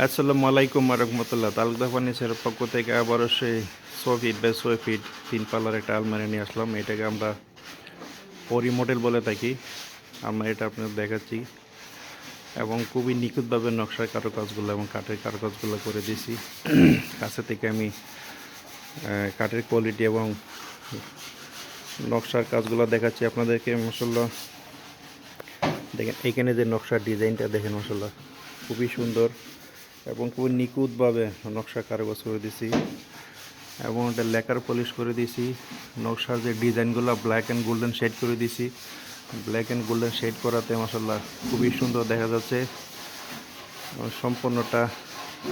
আসসালামু আলাইকুম রহমতুল্লাহ। তালুকদার ফার্নিচারের পক্ষ থেকে আবারও সেই 6 ফিট বাই 6 ফিট 3 পাল্লার একটা আলমারি নিয়ে আসলাম। এটাকে আমরা পরি মডেল বলে থাকি। আলমারিটা আপনাদের দেখাচ্ছি এবং খুবই নিখুঁতভাবে নকশার কারুকাজগুলো এবং কাঠের কারুকাজগুলো করে দিয়েছি। কাছে থেকে আমি কাঠের কোয়ালিটি এবং নকশার কাজগুলো দেখাচ্ছি আপনাদেরকে। মাশাআল্লাহ দেখেন, এখানে যে নকশার ডিজাইনটা দেখেন, মাশাআল্লাহ খুবই সুন্দর এবং খুবই নিখুঁতভাবে নকশা কারুকাজ করে দিছি এবং এটা লেকার পলিশ করে দিছি। নকশার যে ডিজাইনগুলো ব্ল্যাক অ্যান্ড গোল্ডেন শেড করে দিছি। ব্ল্যাক অ্যান্ড গোল্ডেন শেড করাতে মাশাআল্লাহ খুবই সুন্দর দেখা যাচ্ছে। সম্পূর্ণটা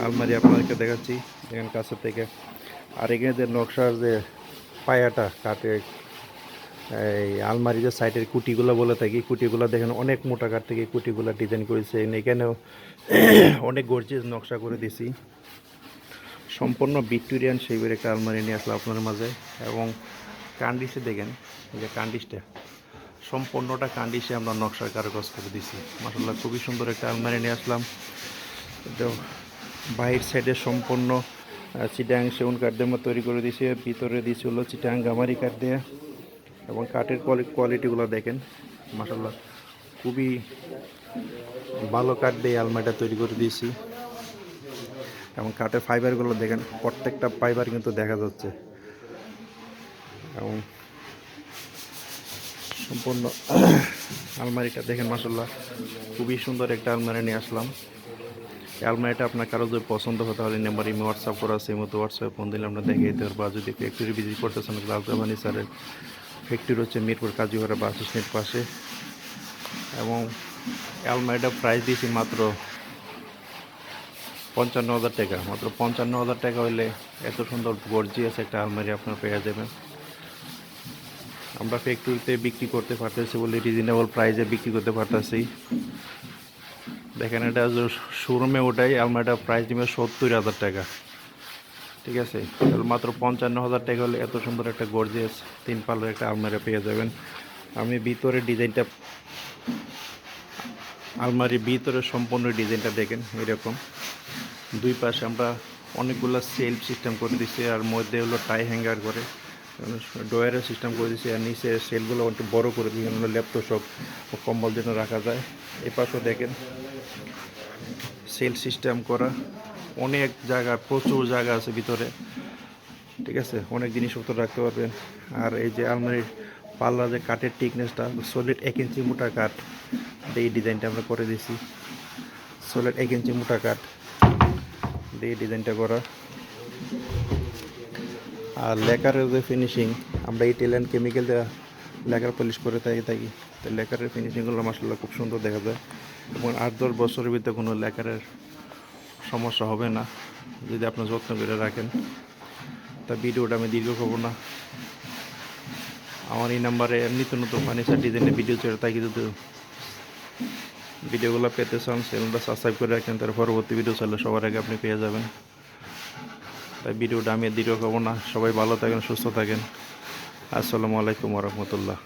আলমারি আপনাদেরকে দেখাচ্ছি, দেখেন কাছে থেকে। আর এখানে যে নকশার যে পায়াটা কাঠে, এই আলমারি যে সাইডের কুটিগুলো বলে থাকি, কুটিগুলো দেখেন অনেক মোটা কাঠ থেকে কুটিগুলো ডিজাইন করেছে। এখানেও অনেক গর্জিয়াস নকশা করে দিছি। সম্পূর্ণ ভিক্টোরিয়ান শেপের একটা আলমারি নিয়ে আসলো আপনার মাঝে। এবং কান্ডিসে দেখেন, এই যে কান্ডিসটা সম্পূর্ণটা কান্ডিসে আমরা নকশার কারুকাজ করে দিছি। মাশাআল্লাহ খুবই সুন্দর একটা আলমারি নিয়ে আসলাম। তো বাহির সাইডে সম্পূর্ণ চিটাং সেগুন কাঠ দিয়ে তৈরি করে দিয়েছে, ভিতরে দিয়েছে হলো চিটাং গামারি কাঠ দিয়ে। এবং কাঠের কোয়ালিটিগুলো দেখেন, মাশাআল্লাহ খুবই ভালো কাঠ দিয়ে আলমারিটা তৈরি করে দিয়েছি। এবং কাঠের ফাইবারগুলো দেখেন, প্রত্যেকটা ফাইবার কিন্তু দেখা যাচ্ছে। এবং সম্পূর্ণ আলমারিটা দেখেন, মাশাআল্লাহ খুবই সুন্দর একটা আলমারি নিয়ে আসলাম। এই আলমারিটা আপনার কারো যদি পছন্দ হয় তাহলে নাম্বার ইমে হোয়াটসঅ্যাপ করা আছে, এই মতো হোয়াটসঅ্যাপে ফোন দিলে আমরা দেখিয়ে দিতে পারবো। যদি ফ্যাক্টরি ভিজিট করতে চান, তালুকদার ফার্নিচারের ফ্যাক্টরি হচ্ছে মিরপুর কাজীপাড়া বাস স্ট্যান্ডের পাশে। এবং আলমারিটা প্রাইস দিয়েছি মাত্র 55,000 টাকা। মাত্র 55,000 টাকা হলে এত সুন্দর গর্জিয়াস একটা আলমারি আপনার পেয়ে যাবেন। আমরা ফ্যাক্টরিতে বিক্রি করতে পারতেছি বলে রিজনেবল প্রাইসে বিক্রি করতে পারতেছি। দেখেন, এটা শোরুমে ওটাই আলমারিটা প্রাইস দিবে 70,000 টাকা, ঠিক আছে। তাহলে মাত্র 55,000 টাকা হলে এত সুন্দর একটা গর্জিয়াস 3 পাল্লার একটা আলমারি পেয়ে যাবেন। আমি ভিতরে ডিজাইনটা, আলমারির ভিতরে সম্পূর্ণ ডিজাইনটা দেখেন এরকম। দুই পাশে আমরা অনেকগুলো সেলফ সিস্টেম করে দিচ্ছি, আর মধ্যে হলো টাই হ্যাঙ্গার করে ডয়ারের সিস্টেম করে দিচ্ছি। আর নিচে সেলগুলো একটু বড়ো করে দিই, ল্যাপটপ সব কম্বল যেন রাখা যায়। এই পাশেও দেখেন সেল সিস্টেম করা, অনেক জায়গা, প্রচুর জায়গা আছে ভিতরে, ঠিক আছে, অনেক জিনিসপত্র রাখতে পারবেন। আর এই যে আলমারির পাল্লা যে কাঠের টিকনেসটা সলিড 1 ইঞ্চি মোটা কাঠ, এই ডিজাইনটা আমরা করে দিছি। সলিড 1 ইঞ্চি মোটা কাঠ দিয়ে ডিজাইনটা করা। আর লেকারের যে ফিনিশিং, আমরা এই টেল অ্যান্ড কেমিক্যাল দেওয়া লেকার পলিশ করে থাকি। তো লেকারের ফিনিশিংগুলো মাশাআল্লাহ খুব সুন্দর দেখা যায়। এবং 8-10 বছরের ভিতরে কোনো লেকারের সমস্যা হবে না যদি আপনি যত্ন করে রাখেন। তা ভিডিওটা আমি দীর্ঘ করবো না। আমার এই নাম্বারে নিত্য নতুন ফার্নিচার ডিজাইনের ভিডিও ছেড়ে থাকি। যদি ভিডিওগুলো পেতে চান, চ্যানেলটা সাবস্ক্রাইব করে রাখেন, তার পরবর্তী ভিডিও চাইলে সবার আগে আপনি পেয়ে যাবেন। তাই ভিডিওটা আমি দীর্ঘ করবো না। সবাই ভালো থাকেন, সুস্থ থাকেন। আসসালামু আলাইকুম রহমতুল্লাহ।